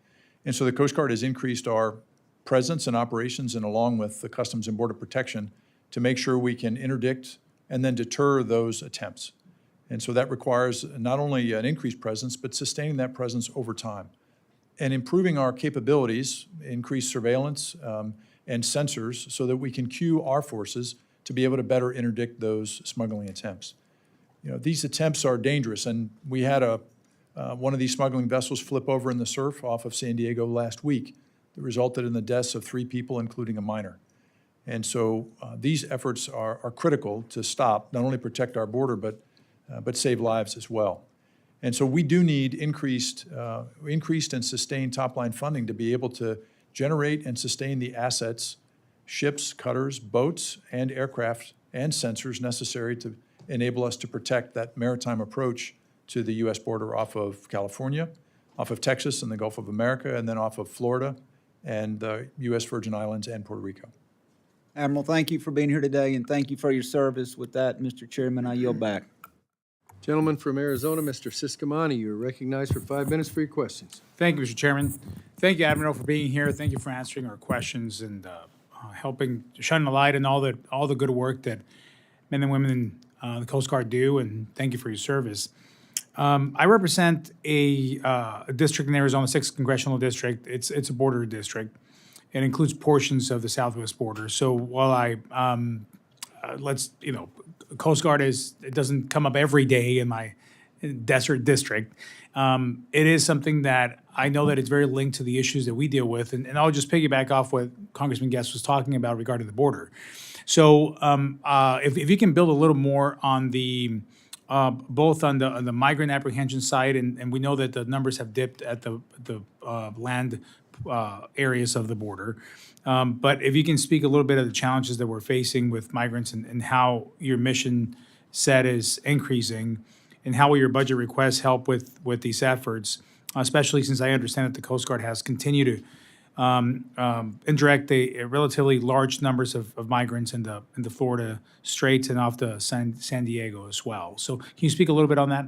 And so the Coast Guard has increased our presence and operations, and along with the Customs and Border Protection, to make sure we can interdict and then deter those attempts. And so that requires not only an increased presence, but sustaining that presence over time and improving our capabilities, increased surveillance and sensors, so that we can cue our forces to be able to better interdict those smuggling attempts. You know, these attempts are dangerous, and we had one of these smuggling vessels flip over in the surf off of San Diego last week that resulted in the deaths of 3 people, including a minor. And so these efforts are critical to stop, not only protect our border, but save lives as well. And so we do need increased and sustained top-line funding to be able to generate and sustain the assets, ships, cutters, boats, and aircraft and sensors necessary to enable us to protect that maritime approach to the U.S. border off of California, off of Texas and the Gulf of America, and then off of Florida and the U.S. Virgin Islands and Puerto Rico. Admiral, thank you for being here today, and thank you for your service. With that, Mr. Chairman, I yield back. Gentleman from Arizona, Mr. Siscomani, you're recognized for 5 minutes for your questions. Thank you, Mr. Chairman. Thank you, Admiral, for being here. Thank you for answering our questions and helping shine a light on all the good work that men and women in the Coast Guard do, and thank you for your service. I represent a district in Arizona, 6th Congressional District. It's a border district. It includes portions of the southwest border. So while Coast Guard it doesn't come up every day in my desert district. It is something that I know that it's very linked to the issues that we deal with. And I'll just piggyback off what Congressman Guest was talking about regarding the border. So if you can build a little more on the both on the migrant apprehension side, and we know that the numbers have dipped at the land areas of the border. But if you can speak a little bit of the challenges that we're facing with migrants and how your mission set is increasing, and how will your budget requests help with these efforts, especially since I understand that the Coast Guard has continued to indirect a relatively large numbers of migrants in the Florida Straits and off the San Diego as well. So can you speak a little bit on that?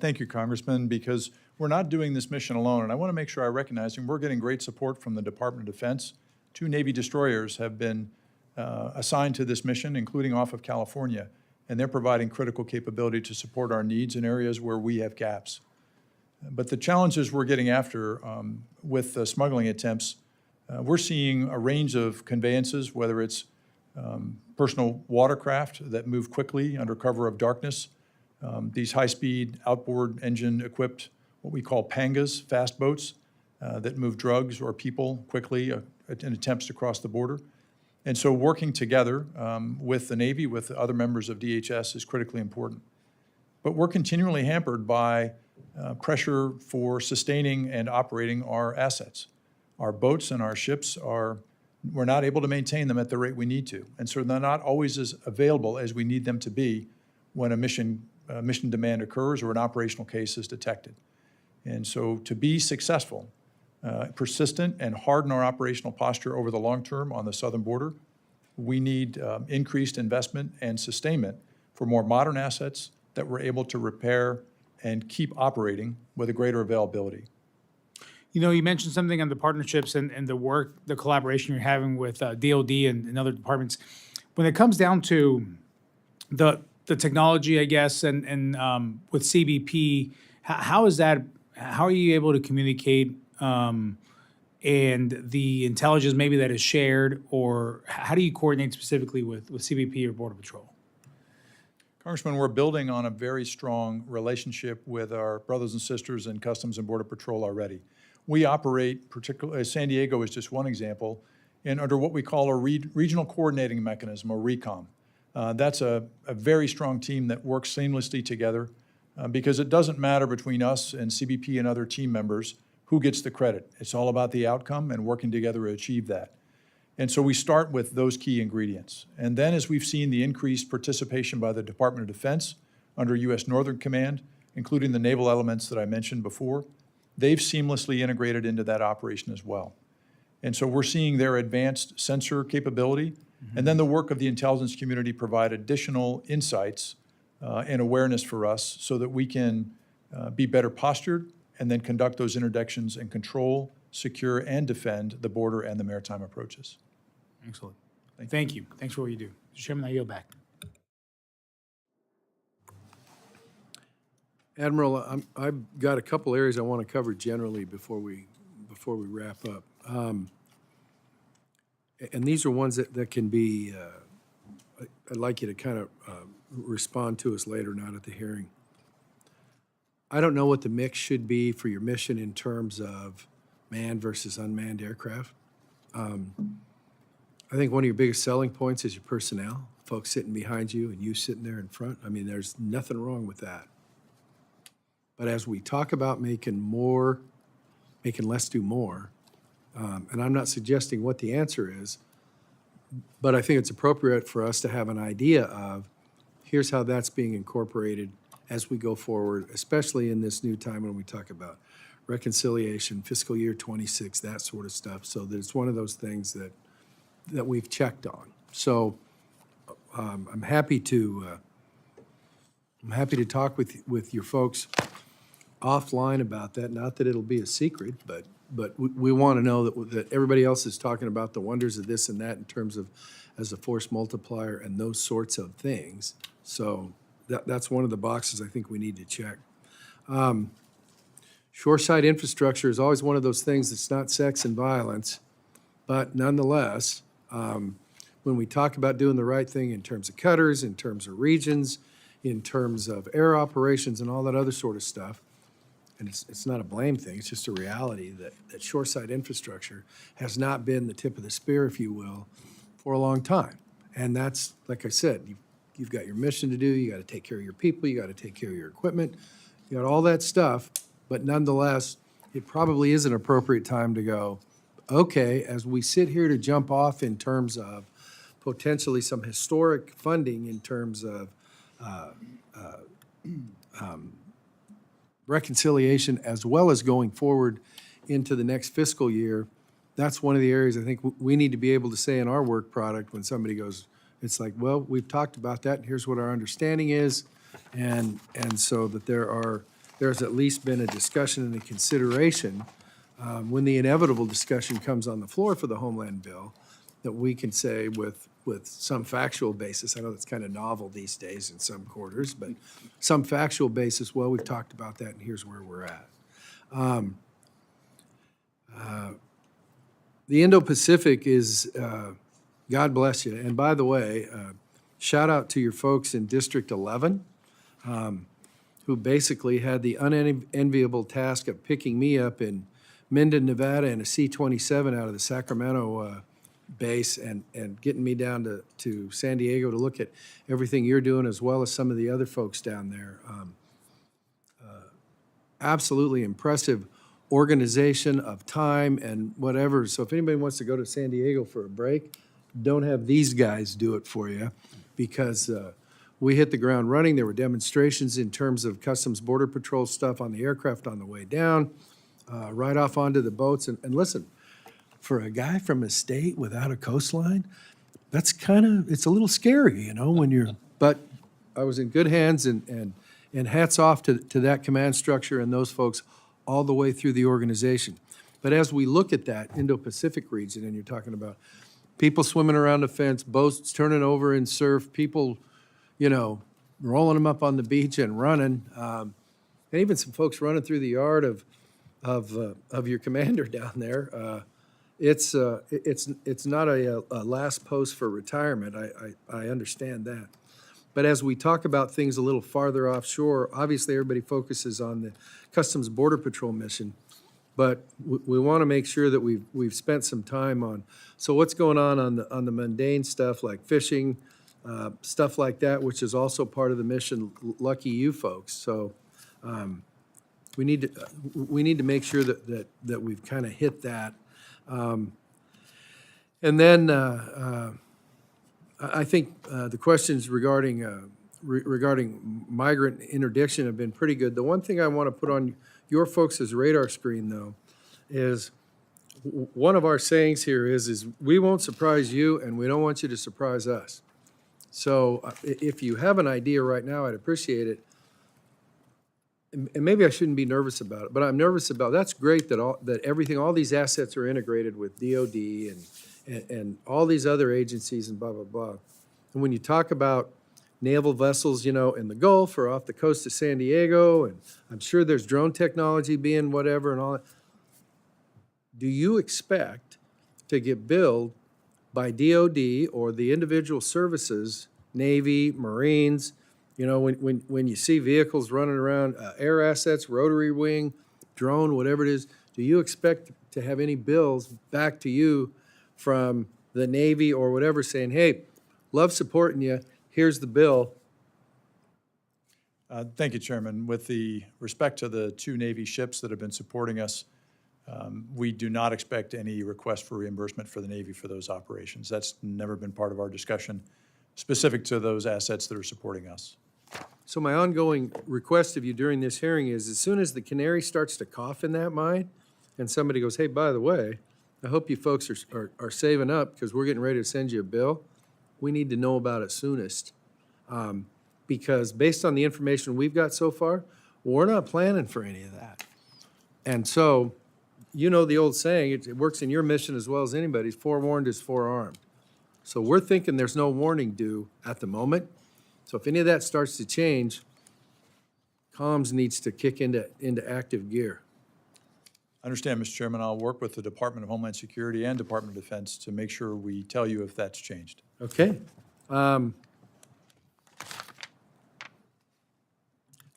Thank you, Congressman, because we're not doing this mission alone, and I want to make sure I recognize, and we're getting great support from the Department of Defense. 2 Navy destroyers have been assigned to this mission, including off of California, and they're providing critical capability to support our needs in areas where we have gaps. But the challenges we're getting after with the smuggling attempts, we're seeing a range of conveyances, whether it's personal watercraft that move quickly under cover of darkness, these high-speed outboard engine-equipped, what we call pangas, fast boats, that move drugs or people quickly in attempts to cross the border. And so working together with the Navy, with other members of DHS is critically important. But we're continually hampered by pressure for sustaining and operating our assets. Our boats and our ships we're not able to maintain them at the rate we need to. And so they're not always as available as we need them to be when a mission demand occurs or an operational case is detected. And so to be successful, persistent, and harden our operational posture over the long term on the southern border, we need increased investment and sustainment for more modern assets that we're able to repair and keep operating with a greater availability. You know, you mentioned something on the partnerships and the work, the collaboration you're having with DOD and other departments. When it comes down to the technology, I guess, and with CBP, how are you able to communicate and the intelligence maybe that is shared, or how do you coordinate specifically with CBP or Border Patrol? Congressman, we're building on a very strong relationship with our brothers and sisters in Customs and Border Patrol already. We operate, particularly, San Diego is just one example, under what we call a regional coordinating mechanism, or RECOM. That's a very strong team that works seamlessly together because it doesn't matter between us and CBP and other team members who gets the credit. It's all about the outcome and working together to achieve that. And so we start with those key ingredients. And then as we've seen the increased participation by the Department of Defense under U.S. Northern Command, including the naval elements that I mentioned before, they've seamlessly integrated into that operation as well. And so we're seeing their advanced sensor capability, and then the work of the intelligence community provide additional insights and awareness for us so that we can be better postured and then conduct those interdictions and control, secure, and defend the border and the maritime approaches. Excellent. Thank you. Thanks for what you do. Mr. Chairman, I yield back. Admiral, I've got a couple areas I want to cover generally before we wrap up. And these are ones that can be, I'd like you to kind of respond to us later, not at the hearing. I don't know what the mix should be for your mission in terms of manned versus unmanned aircraft. I think one of your biggest selling points is your personnel, folks sitting behind you and you sitting there in front. I mean, there's nothing wrong with that. But as we talk about making less do more, and I'm not suggesting what the answer is, but I think it's appropriate for us to have an idea of here's how that's being incorporated as we go forward, especially in this new time when we talk about reconciliation, fiscal year 26, that sort of stuff, so that it's one of those things that we've checked on. So I'm happy to talk with your folks offline about that. Not that it'll be a secret, but we want to know that everybody else is talking about the wonders of this and that in terms of as a force multiplier and those sorts of things. So that's one of the boxes I think we need to check. Shoreside infrastructure is always one of those things that's not sex and violence, but nonetheless, when we talk about doing the right thing in terms of cutters, in terms of regions, in terms of air operations and all that other sort of stuff, and it's not a blame thing, it's just a reality that shoreside infrastructure has not been the tip of the spear, if you will, for a long time. And that's, like I said, you've got your mission to do, you got to take care of your people, you got to take care of your equipment, you got all that stuff, but nonetheless, it probably is an appropriate time to go, okay, as we sit here to jump off in terms of potentially some historic funding in terms of reconciliation as well as going forward into the next fiscal year, that's one of the areas I think we need to be able to say in our work product when somebody goes, it's like, well, we've talked about that, and here's what our understanding is, and so that there's at least been a discussion and a consideration when the inevitable discussion comes on the floor for the Homeland bill, that we can say with some factual basis, I know that's kind of novel these days in some quarters, but some factual basis, well, we've talked about that and here's where we're at. The Indo-Pacific is, God bless you. And by the way, shout out to your folks in District 11, who basically had the unenviable task of picking me up in Minden, Nevada, in a C-27 out of the Sacramento base and getting me down to San Diego to look at everything you're doing as well as some of the other folks down there. Absolutely impressive organization of time and whatever. So if anybody wants to go to San Diego for a break, don't have these guys do it for you, because we hit the ground running. There were demonstrations in terms of Customs Border Patrol stuff on the aircraft on the way down, right off onto the boats. And listen, for a guy from a state without a coastline, that's it's a little scary, you know, when you're, but I was in good hands, and hats off to that command structure and those folks all the way through the organization. But as we look at that Indo-Pacific region, and you're talking about people swimming around the fence, boats turning over in surf, people, you know, rolling them up on the beach and running, and even some folks running through the yard of your commander down there. It's not a last post for retirement. I understand that. But as we talk about things a little farther offshore, obviously everybody focuses on the Customs Border Patrol mission, but we want to make sure that we've spent some time on, so what's going on the mundane stuff like fishing, stuff like that, which is also part of the mission. Lucky you folks. So we need to make sure that we've kind of hit that. And then I think the questions regarding regarding migrant interdiction have been pretty good. The one thing I want to put on your folks' radar screen, though, is one of our sayings here is we won't surprise you, and we don't want you to surprise us. So if you have an idea right now, I'd appreciate it. And maybe I shouldn't be nervous about it, but I'm nervous about, that's great that all these assets are integrated with DOD and all these other agencies and blah, blah, blah. And when you talk about naval vessels, in the Gulf or off the coast of San Diego, and I'm sure there's drone technology being whatever and all that, do you expect to get billed by DOD or the individual services, Navy, Marines, when you see vehicles running around, air assets, rotary wing, drone, whatever it is, do you expect to have any bills back to you from the Navy or whatever saying, hey, love supporting you, here's the bill? Thank you, Chairman. With the respect to the 2 Navy ships that have been supporting us, we do not expect any request for reimbursement for the Navy for those operations. That's never been part of our discussion specific to those assets that are supporting us. So my ongoing request of you during this hearing is, as soon as the canary starts to cough in that mine, and somebody goes, hey, by the way, I hope you folks are saving up because we're getting ready to send you a bill, we need to know about it soonest. Because based on the information we've got so far, we're not planning for any of that. And so, the old saying, it works in your mission as well as anybody's, forewarned is forearmed. So we're thinking there's no warning due at the moment. So if any of that starts to change, comms needs to kick into active gear. I understand, Mr. Chairman. I'll work with the Department of Homeland Security and Department of Defense to make sure we tell you if that's changed. Okay.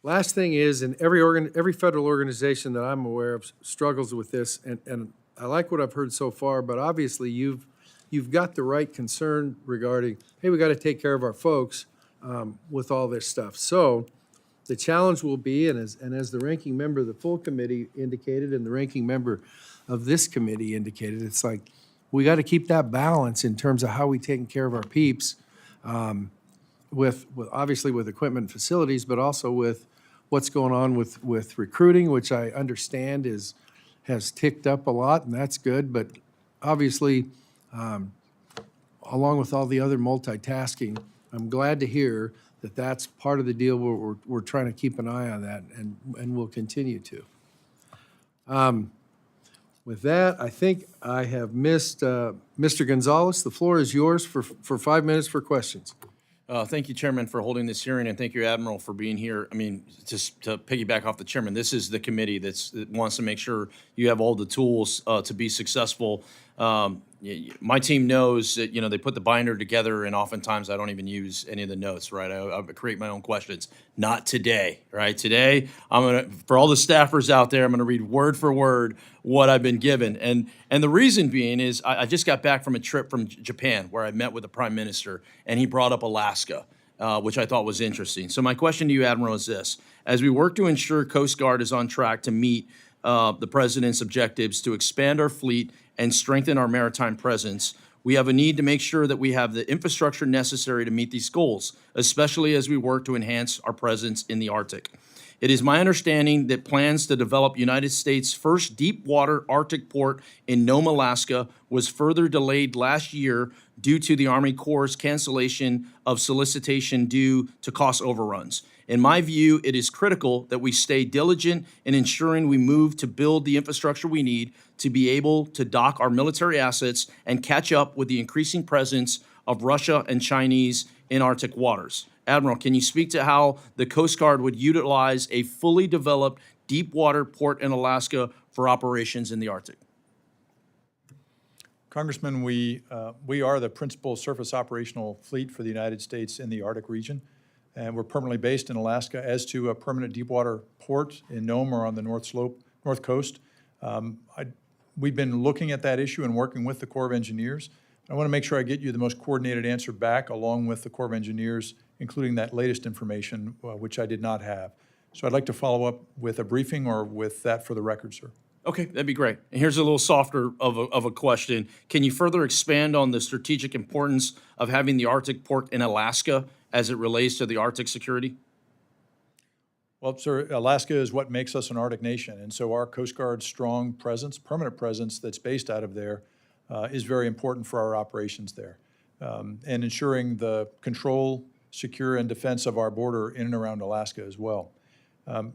Last thing is, and every federal organization that I'm aware of struggles with this, and I like what I've heard so far, but obviously you've got the right concern regarding, hey, we got to take care of our folks with all this stuff. So the challenge will be, and as the ranking member of the full committee indicated and the ranking member of this committee indicated, it's like we got to keep that balance in terms of how we taking care of our peeps with obviously with equipment and facilities, but also with what's going on with recruiting, which I understand has ticked up a lot, and that's good. But obviously, along with all the other multitasking, I'm glad to hear that that's part of the deal. We're trying to keep an eye on that, and we'll continue to. With that, I think I have missed Mr. Gonzalez. The floor is yours for 5 minutes for questions. Thank you, Chairman, for holding this hearing, and thank you, Admiral, for being here. I mean, just to piggyback off the Chairman, this is the committee that wants to make sure you have all the tools to be successful. My team knows that, they put the binder together, and oftentimes I don't even use any of the notes, right? I create my own questions. Not today, right? Today, for all the staffers out there, I'm gonna read word for word what I've been given. And the reason being is I just got back from a trip from Japan where I met with the Prime Minister, and he brought up Alaska, which I thought was interesting. So my question to you, Admiral, is this. As we work to ensure Coast Guard is on track to meet the President's objectives to expand our fleet and strengthen our maritime presence, we have a need to make sure that we have the infrastructure necessary to meet these goals, especially as we work to enhance our presence in the Arctic. It is my understanding that plans to develop United States' first deep water Arctic port in Nome, Alaska was further delayed last year due to the Army Corps' cancellation of solicitation due to cost overruns. In my view, it is critical that we stay diligent in ensuring we move to build the infrastructure we need to be able to dock our military assets and catch up with the increasing presence of Russia and Chinese in Arctic waters. Admiral, can you speak to how the Coast Guard would utilize a fully developed deep water port in Alaska for operations in the Arctic? Congressman, we are the principal surface operational fleet for the United States in the Arctic region, and we're permanently based in Alaska. As to a permanent deep water port in Nome or on the north coast, we've been looking at that issue and working with the Corps of Engineers. I want to make sure I get you the most coordinated answer back along with the Corps of Engineers, including that latest information, which I did not have. So I'd like to follow up with a briefing or with that for the record, sir. Okay, that'd be great. And here's a little softer of a question. Can you further expand on the strategic importance of having the Arctic port in Alaska as it relates to the Arctic security? Well, sir, Alaska is what makes us an Arctic nation, and so our Coast Guard's strong presence, permanent presence that's based out of there is very important for our operations there. And ensuring the control, secure, and defense of our border in and around Alaska as well.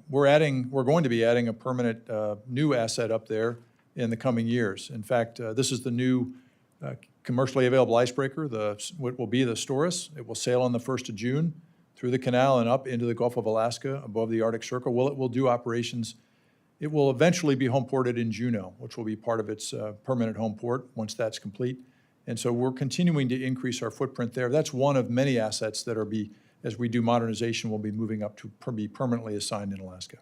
We're going to be adding a permanent new asset up there in the coming years. In fact, this is the new commercially available icebreaker, what will be the Storis. It will sail on the 1st of June through the canal and up into the Gulf of Alaska above the Arctic Circle. Well, it will do operations. It will eventually be home ported in Juneau, which will be part of its permanent home port once that's complete. And so we're continuing to increase our footprint there. That's one of many assets that as we do modernization, will be moving up to be permanently assigned in Alaska.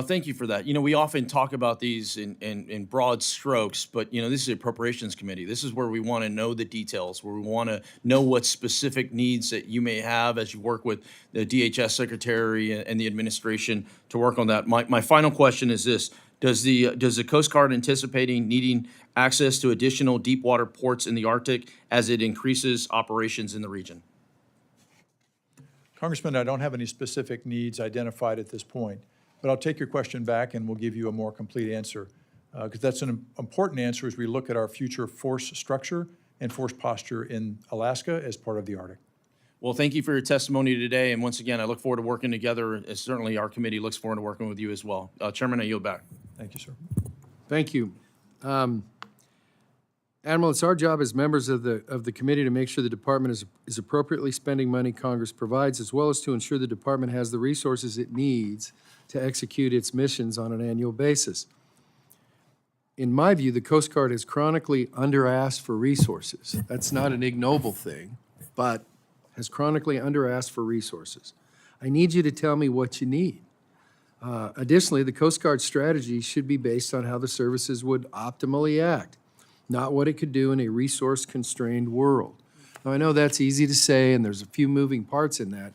Thank you for that. You know, we often talk about these in broad strokes, but, you know, this is the Appropriations Committee. This is where we want to know the details, where we want to know what specific needs that you may have as you work with the DHS Secretary and the administration to work on that. My final question is this. Does the Coast Guard anticipating needing access to additional deep water ports in the Arctic as it increases operations in the region? Congressman, I don't have any specific needs identified at this point, but I'll take your question back and we'll give you a more complete answer, because that's an important answer as we look at our future force structure and force posture in Alaska as part of the Arctic. Well, thank you for your testimony today, and once again, I look forward to working together. Certainly, our committee looks forward to working with you as well. Chairman, I yield back. Thank you, sir. Thank you. Admiral, it's our job as members of the committee to make sure the department is appropriately spending money Congress provides, as well as to ensure the department has the resources it needs to execute its missions on an annual basis. In my view, the Coast Guard has chronically under-asked for resources. That's not an ignoble thing, but has chronically under-asked for resources. I need you to tell me what you need. Additionally, the Coast Guard strategy should be based on how the services would optimally act, not what it could do in a resource-constrained world. Now, I know that's easy to say, and there's a few moving parts in that,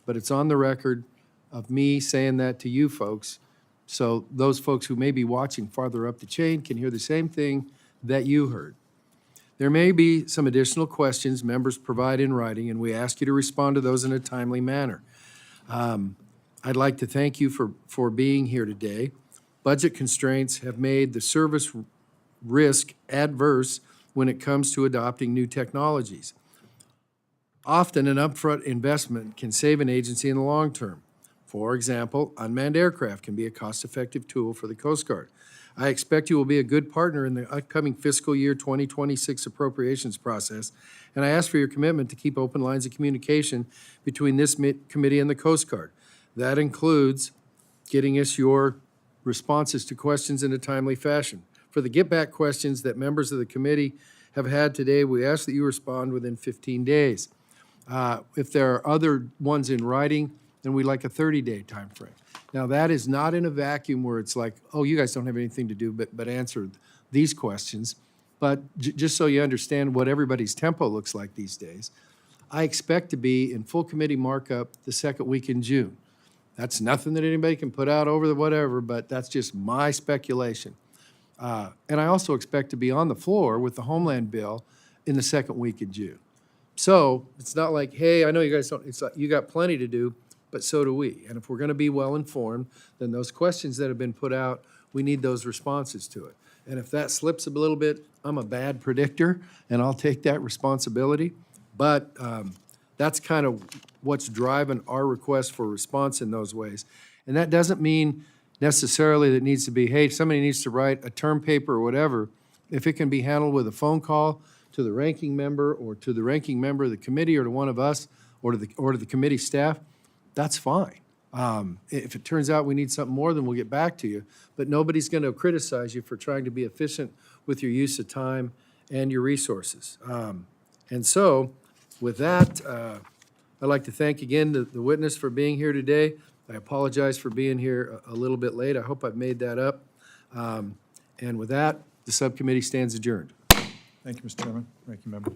but it's on the record of me saying that to you folks, so those folks who may be watching farther up the chain can hear the same thing that you heard. There may be some additional questions members provide in writing, and we ask you to respond to those in a timely manner. I'd like to thank you for being here today. Budget constraints have made the service risk adverse when it comes to adopting new technologies. Often, an upfront investment can save an agency in the long term. For example, unmanned aircraft can be a cost-effective tool for the Coast Guard. I expect you will be a good partner in the upcoming fiscal year 2026 appropriations process, and I ask for your commitment to keep open lines of communication between this committee and the Coast Guard. That includes getting us your responses to questions in a timely fashion. For the get-back questions that members of the committee have had today, we ask that you respond within 15 days. If there are other ones in writing, then we'd like a 30-day time frame. Now, that is not in a vacuum where it's like, oh, you guys don't have anything to do but answer these questions. But just so you understand what everybody's tempo looks like these days, I expect to be in full committee markup the second week in June. That's nothing that anybody can put out over the whatever, but that's just my speculation. And I also expect to be on the floor with the Homeland bill in the second week in June. So it's not like, hey, I know you guys don't, it's like you got plenty to do, but so do we. And if we're going to be well-informed, then those questions that have been put out, we need those responses to it. And if that slips a little bit, I'm a bad predictor, and I'll take that responsibility. But that's kind of what's driving our request for response in those ways. And that doesn't mean necessarily that it needs to be, hey, somebody needs to write a term paper or whatever. If it can be handled with a phone call to the ranking member or to the ranking member of the committee or to one of us or to the committee staff, that's fine. If it turns out we need something more, then we'll get back to you. But nobody's going to criticize you for trying to be efficient with your use of time and your resources. And so, with that, I'd like to thank again the witness for being here today. I apologize for being here a little bit late. I hope I've made that up. And with that, the subcommittee stands adjourned. Thank you, Mr. Chairman. Ranking member.